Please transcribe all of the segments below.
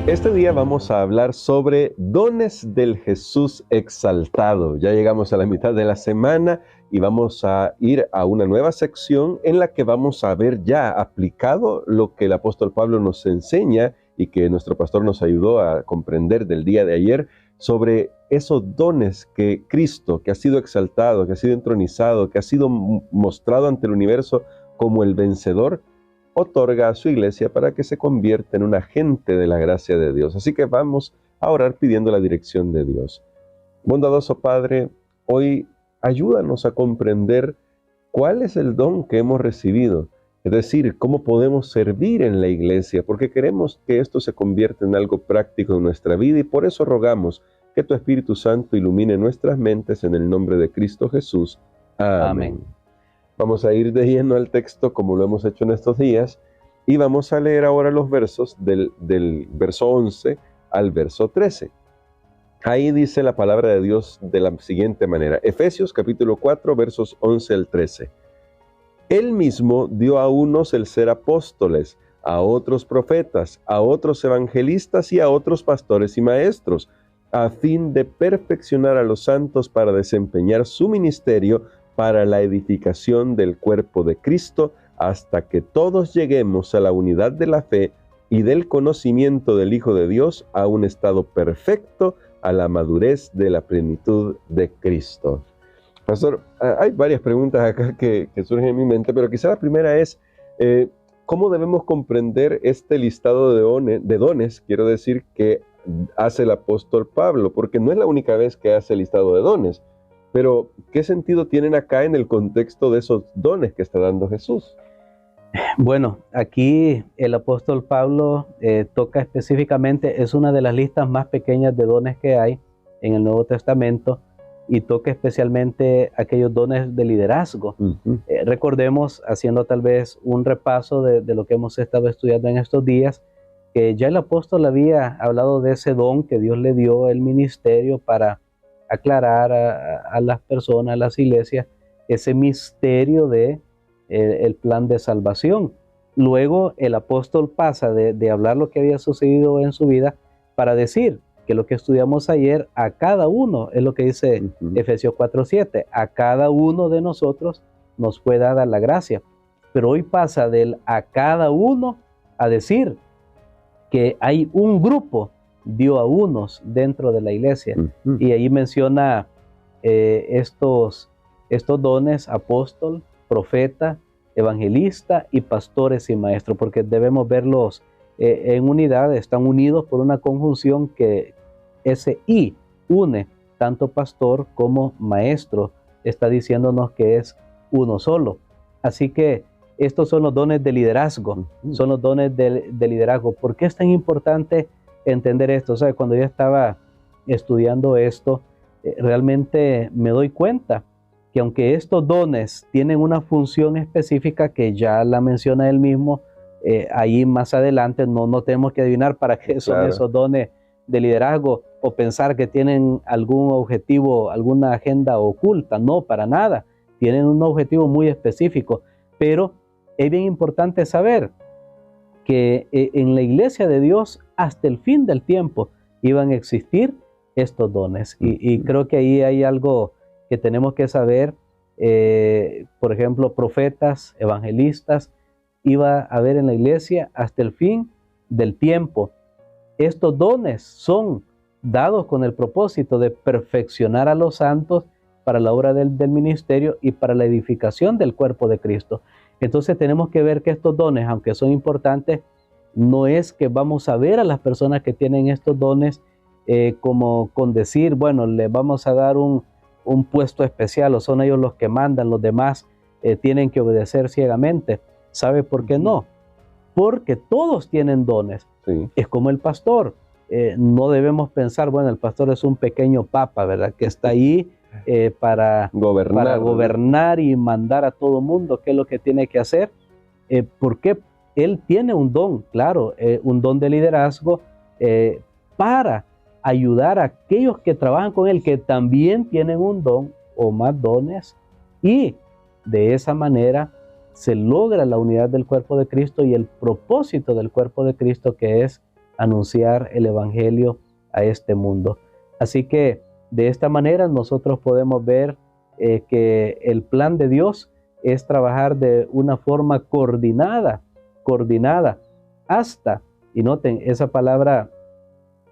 Este día vamos a hablar sobre dones del Jesús exaltado. Ya llegamos a la mitad de la semana y vamos a ir a una nueva sección en la que vamos a ver ya aplicado lo que el apóstol Pablo nos enseña y que nuestro pastor nos ayudó a comprender del día de ayer sobre esos dones que Cristo, que ha sido exaltado, que ha sido entronizado, que ha sido mostrado ante el universo como el vencedor, otorga a su iglesia para que se convierta en un agente de la gracia de Dios. Así que vamos a orar pidiendo la dirección de Dios. Bondadoso Padre, hoy ayúdanos a comprender cuál es el don que hemos recibido, es decir, cómo podemos servir en la iglesia, porque queremos que esto se convierta en algo práctico en nuestra vida y por eso rogamos que tu Espíritu Santo ilumine nuestras mentes en el nombre de Cristo Jesús. Amén. Vamos a ir de lleno al texto como lo hemos hecho en estos días y vamos a leer ahora los versos del verso 11 al verso 13. Ahí dice la palabra de Dios de la siguiente manera. Efesios capítulo 4 versos 11 al 13. Él mismo dio a unos el ser apóstoles, a otros profetas, a otros evangelistas y a otros pastores y maestros, a fin de perfeccionar a los santos para desempeñar su ministerio para la edificación del cuerpo de Cristo, hasta que todos lleguemos a la unidad de la fe y del conocimiento del Hijo de Dios, a un estado perfecto, a la madurez de la plenitud de Cristo. Pastor, hay varias preguntas acá que surgen en mi mente, pero quizá la primera es, ¿cómo debemos comprender este listado de dones, quiero decir, que hace el apóstol Pablo? Porque no es la única vez que hace el listado de dones. Pero, ¿qué sentido tienen acá en el contexto de esos dones que está dando Jesús? Bueno, aquí el apóstol Pablo toca específicamente, es una de las listas más pequeñas de dones que hay en el Nuevo Testamento y toca especialmente aquellos dones de liderazgo. Recordemos, haciendo tal vez un repaso de lo que hemos estado estudiando en estos días, que ya el apóstol había hablado de ese don que Dios le dio, el ministerio, para aclarar a las personas, a las iglesias, ese misterio de el plan de salvación. Luego el apóstol pasa de hablar lo que había sucedido en su vida para decir que lo que estudiamos ayer, a cada uno, es lo que dice Efesios 4:7, a cada uno de nosotros nos fue dada la gracia. Pero hoy pasa del a cada uno a decir que hay un grupo, dio a unos dentro de la iglesia. Y ahí menciona estos dones: apóstol, profeta, evangelista y pastores y maestros, porque debemos verlos en unidad, están unidos por una conjunción que ese y une tanto pastor como maestro, está diciéndonos que es uno solo. Así que estos son los dones de liderazgo, son los dones de liderazgo. ¿Por qué es tan importante entender esto? O sea, cuando yo estaba estudiando esto, realmente me doy cuenta que aunque estos dones tienen una función específica que ya la menciona él mismo, ahí más adelante no tenemos que adivinar para qué son esos dones de liderazgo o pensar que tienen algún objetivo, alguna agenda oculta. No, para nada. Tienen un objetivo muy específico, pero es bien importante saber que en la iglesia de Dios hasta el fin del tiempo iban a existir estos dones. Y creo que ahí hay algo que tenemos que saber. Por ejemplo, profetas, evangelistas, iba a haber en la iglesia hasta el fin del tiempo. Estos dones son dados con el propósito de perfeccionar a los santos para la obra del ministerio y para la edificación del cuerpo de Cristo. Entonces tenemos que ver que estos dones, aunque son importantes, no es que vamos a ver a las personas que tienen estos dones como con decir, bueno, les vamos a dar un puesto especial, o son ellos los que mandan, los demás tienen que obedecer ciegamente. ¿Sabe por qué no? Porque todos tienen dones. Sí. Es como el pastor. No debemos pensar, bueno, el pastor es un pequeño papa, ¿verdad? Que está ahí para gobernar y mandar a todo mundo qué es lo que tiene que hacer. Porque él tiene un don, claro, un don de liderazgo para ayudar a aquellos que trabajan con él, que también tienen un don o más dones, y de esa manera se logra la unidad del cuerpo de Cristo y el propósito del cuerpo de Cristo, que es anunciar el evangelio a este mundo. Así que de esta manera nosotros podemos ver que el plan de Dios es trabajar de una forma coordinada, hasta, y noten, esa palabra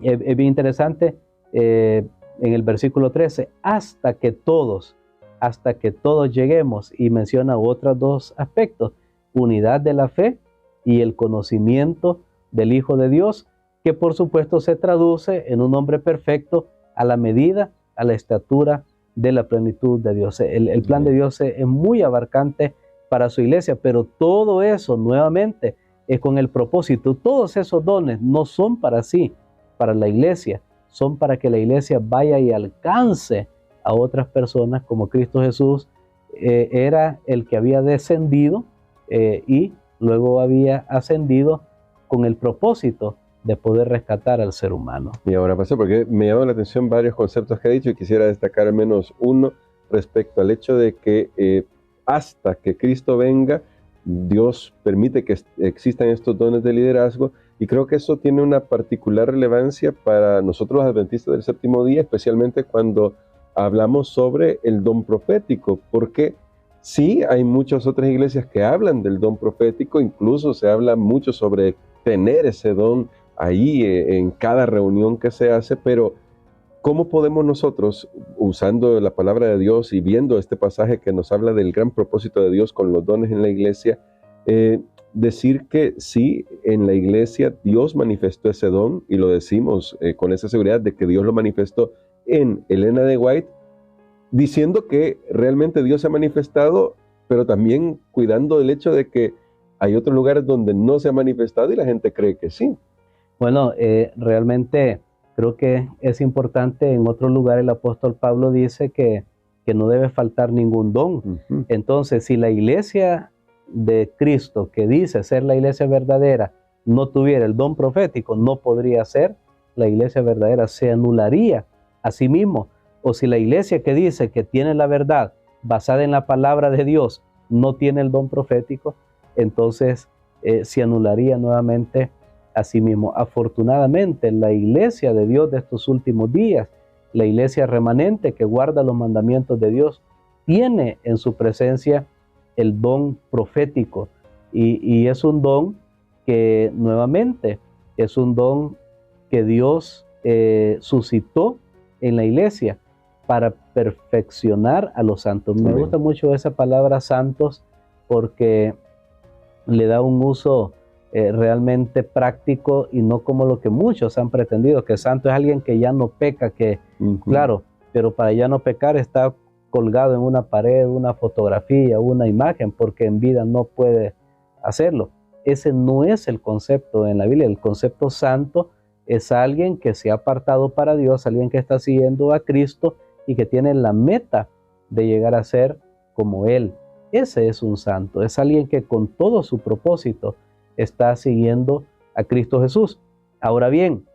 es bien interesante, en el versículo 13, hasta que todos lleguemos, y menciona otros dos aspectos: unidad de la fe y el conocimiento del Hijo de Dios, que por supuesto se traduce en un hombre perfecto a la medida, a la estatura de la plenitud de Dios. El plan de Dios es muy abarcante para su iglesia, pero todo eso nuevamente es con el propósito. Todos esos dones no son para sí, para la iglesia, son para que la iglesia vaya y alcance a otras personas, como Cristo Jesús era el que había descendido y luego había ascendido con el propósito de poder rescatar al ser humano. Y ahora, pastor, porque me llaman la atención varios conceptos que ha dicho y quisiera destacar al menos uno respecto al hecho de que hasta que Cristo venga, Dios permite que existan estos dones de liderazgo, y creo que eso tiene una particular relevancia para nosotros los adventistas del séptimo día, especialmente cuando hablamos sobre el don profético, porque sí hay muchas otras iglesias que hablan del don profético, incluso se habla mucho sobre tener ese don ahí en cada reunión que se hace, pero ¿cómo podemos nosotros, usando la palabra de Dios y viendo este pasaje que nos habla del gran propósito de Dios con los dones en la iglesia, decir que sí, en la iglesia Dios manifestó ese don, y lo decimos con esa seguridad de que Dios lo manifestó en Elena de White, diciendo que realmente Dios se ha manifestado, pero también cuidando del hecho de que hay otros lugares donde no se ha manifestado y la gente cree que sí? Bueno, realmente creo que es importante. En otro lugar el apóstol Pablo dice que no debe faltar ningún don. Entonces, si la iglesia de Cristo, que dice ser la iglesia verdadera, no tuviera el don profético, no podría ser la iglesia verdadera, se anularía a sí mismo. O si la iglesia que dice que tiene la verdad basada en la palabra de Dios no tiene el don profético, entonces se anularía nuevamente a sí mismo. Afortunadamente, la iglesia de Dios de estos últimos días, la iglesia remanente que guarda los mandamientos de Dios, tiene en su presencia el don profético, y es un don que nuevamente es un don que Dios suscitó en la iglesia para perfeccionar a los santos. Me gusta mucho esa palabra santos, porque le da un uso realmente práctico, y no como lo que muchos han pretendido, que santo es alguien que ya no peca, que claro, pero para ya no pecar está colgado en una pared, una fotografía, una imagen, porque en vida no puede hacerlo. Ese no es el concepto en la Biblia. El concepto santo es alguien que se ha apartado para Dios, alguien que está siguiendo a Cristo y que tiene la meta de llegar a ser como Él. Ese es un santo, es alguien que con todo su propósito está siguiendo a Cristo Jesús. Ahora bien,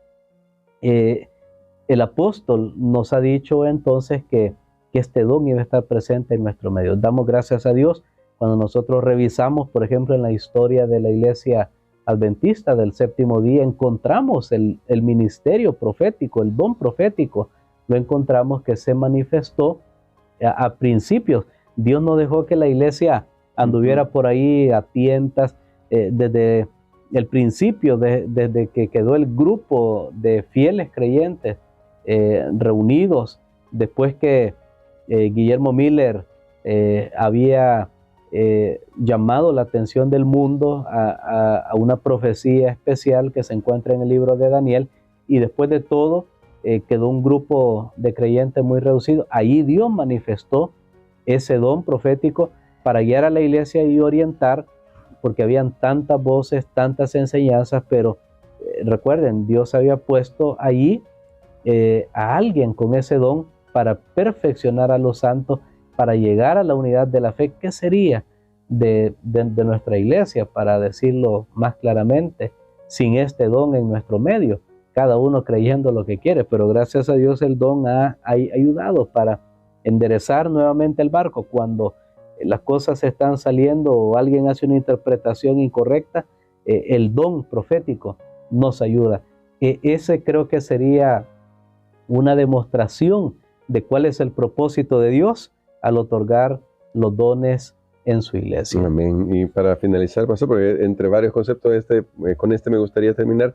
el apóstol nos ha dicho entonces que este don iba a estar presente en nuestro medio. Damos gracias a Dios cuando nosotros revisamos, por ejemplo, en la historia de la iglesia adventista del séptimo día, encontramos el ministerio profético, el don profético, lo encontramos que se manifestó a principios. Dios no dejó que la iglesia anduviera por ahí a tientas. Desde el principio, desde que quedó el grupo de fieles creyentes reunidos, después que Guillermo Miller había llamado la atención del mundo a una profecía especial que se encuentra en el libro de Daniel, y después de todo quedó un grupo de creyentes muy reducido. Ahí Dios manifestó ese don profético para guiar a la iglesia y orientar, porque habían tantas voces, tantas enseñanzas, pero recuerden, Dios había puesto allí a alguien con ese don para perfeccionar a los santos, para llegar a la unidad de la fe. ¿Qué sería de nuestra iglesia, para decirlo más claramente, sin este don en nuestro medio? Cada uno creyendo lo que quiere, pero gracias a Dios el don ha ayudado para enderezar nuevamente el barco. Cuando las cosas están saliendo o alguien hace una interpretación incorrecta, el don profético nos ayuda. Ese creo que sería una demostración de cuál es el propósito de Dios al otorgar los dones en su iglesia. Amén. Y para finalizar, pastor, porque entre varios conceptos, con este me gustaría terminar.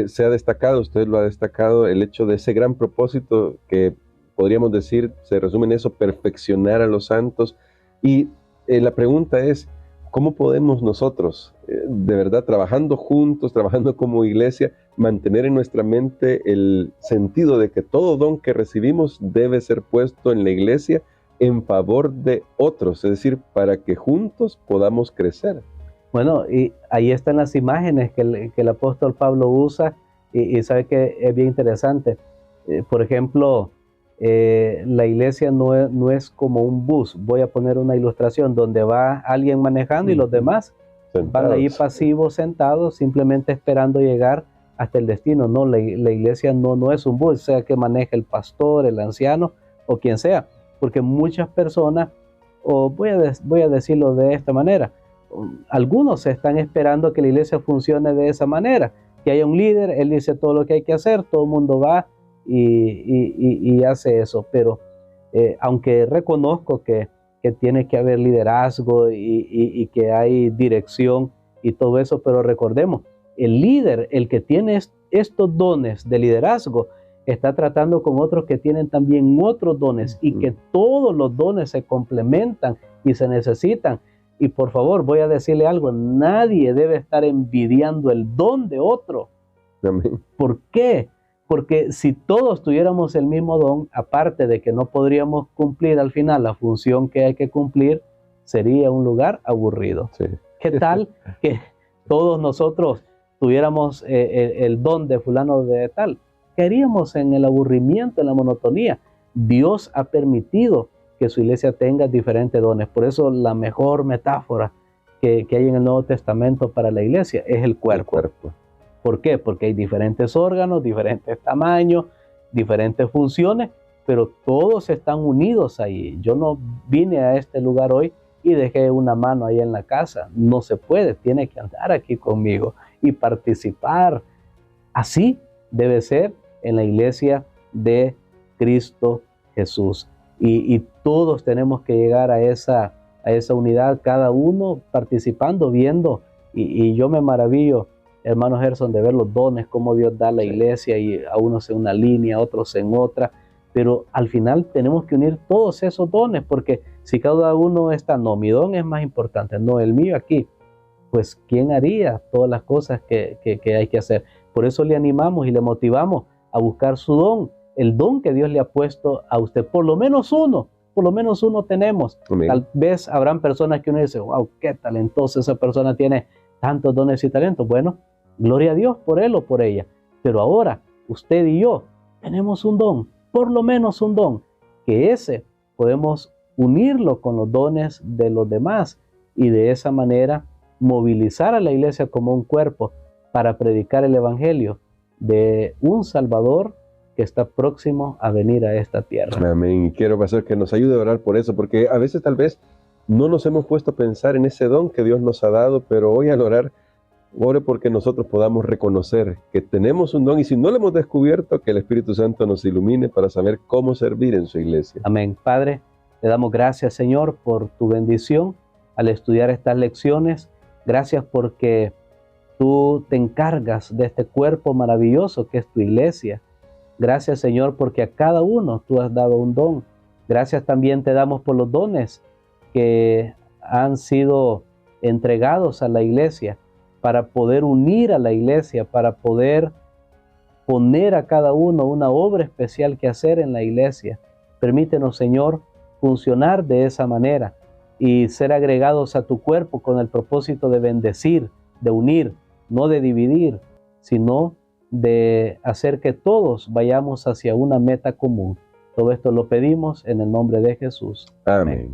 Se ha destacado, usted lo ha destacado, el hecho de ese gran propósito que podríamos decir, se resume en eso, perfeccionar a los santos. Y la pregunta es, ¿cómo podemos nosotros, de verdad, trabajando juntos, trabajando como iglesia, mantener en nuestra mente el sentido de que todo don que recibimos debe ser puesto en la iglesia en favor de otros, es decir, para que juntos podamos crecer? Bueno, y ahí están las imágenes que el apóstol Pablo usa, y sabe que es bien interesante. Por ejemplo, la iglesia no es como un bus. Voy a poner una ilustración donde va alguien manejando y los demás van ahí pasivos, sentados, simplemente esperando llegar hasta el destino. No, la iglesia no es un bus, sea que maneje el pastor, el anciano o quien sea, porque muchas personas, o voy a decirlo de esta manera, algunos están esperando que la iglesia funcione de esa manera, que haya un líder, él dice todo lo que hay que hacer, todo el mundo va y hace eso. Pero aunque reconozco que tiene que haber liderazgo y que hay dirección y todo eso, pero recordemos, el líder, el que tiene estos dones de liderazgo, está tratando con otros que tienen también otros dones, y que todos los dones se complementan y se necesitan. Y por favor, voy a decirle algo, nadie debe estar envidiando el don de otro. Amén. ¿Por qué? Porque si todos tuviéramos el mismo don, aparte de que no podríamos cumplir al final la función que hay que cumplir, sería un lugar aburrido. Sí. ¿Qué tal que todos nosotros tuviéramos el don de fulano de tal? ¿Qué haríamos en el aburrimiento, en la monotonía? Dios ha permitido que su iglesia tenga diferentes dones. Por eso la mejor metáfora que hay en el Nuevo Testamento para la iglesia es el cuerpo. ¿Por qué? Porque hay diferentes órganos, diferentes tamaños, diferentes funciones, pero todos están unidos ahí. Yo no vine a este lugar hoy y dejé una mano ahí en la casa. No se puede, tiene que andar aquí conmigo y participar. Así debe ser en la iglesia de Cristo Jesús. Y todos tenemos que llegar a esa unidad, cada uno participando, viendo. Y yo me maravillo, hermano Gerson, de ver los dones, cómo Dios da a la iglesia, y a unos en una línea, a otros en otra. Pero al final tenemos que unir todos esos dones, porque si cada uno está, no, mi don es más importante, no, el mío aquí, pues ¿quién haría todas las cosas que hay que hacer? Por eso le animamos y le motivamos a buscar su don, el don que Dios le ha puesto a usted. Por lo menos uno tenemos. Amén. Tal vez habrán personas que uno dice, wow, qué talentosa esa persona, tiene tantos dones y talentos. Bueno, gloria a Dios por él o por ella. Pero ahora, usted y yo tenemos un don, por lo menos un don, que ese podemos unirlo con los dones de los demás, y de esa manera movilizar a la iglesia como un cuerpo para predicar el evangelio de un Salvador que está próximo a venir a esta tierra. Amén. Y quiero, pastor, que nos ayude a orar por eso, porque a veces tal vez no nos hemos puesto a pensar en ese don que Dios nos ha dado, pero hoy al orar, ore porque nosotros podamos reconocer que tenemos un don, y si no lo hemos descubierto, que el Espíritu Santo nos ilumine para saber cómo servir en su iglesia. Amén. Padre, te damos gracias, Señor, por tu bendición al estudiar estas lecciones. Gracias porque tú te encargas de este cuerpo maravilloso que es tu iglesia. Gracias, Señor, porque a cada uno tú has dado un don. Gracias también te damos por los dones que han sido entregados a la iglesia para poder unir a la iglesia, para poder poner a cada uno una obra especial que hacer en la iglesia. Permítenos, Señor, funcionar de esa manera y ser agregados a tu cuerpo con el propósito de bendecir, de unir, no de dividir, sino de hacer que todos vayamos hacia una meta común. Todo esto lo pedimos en el nombre de Jesús. Amén.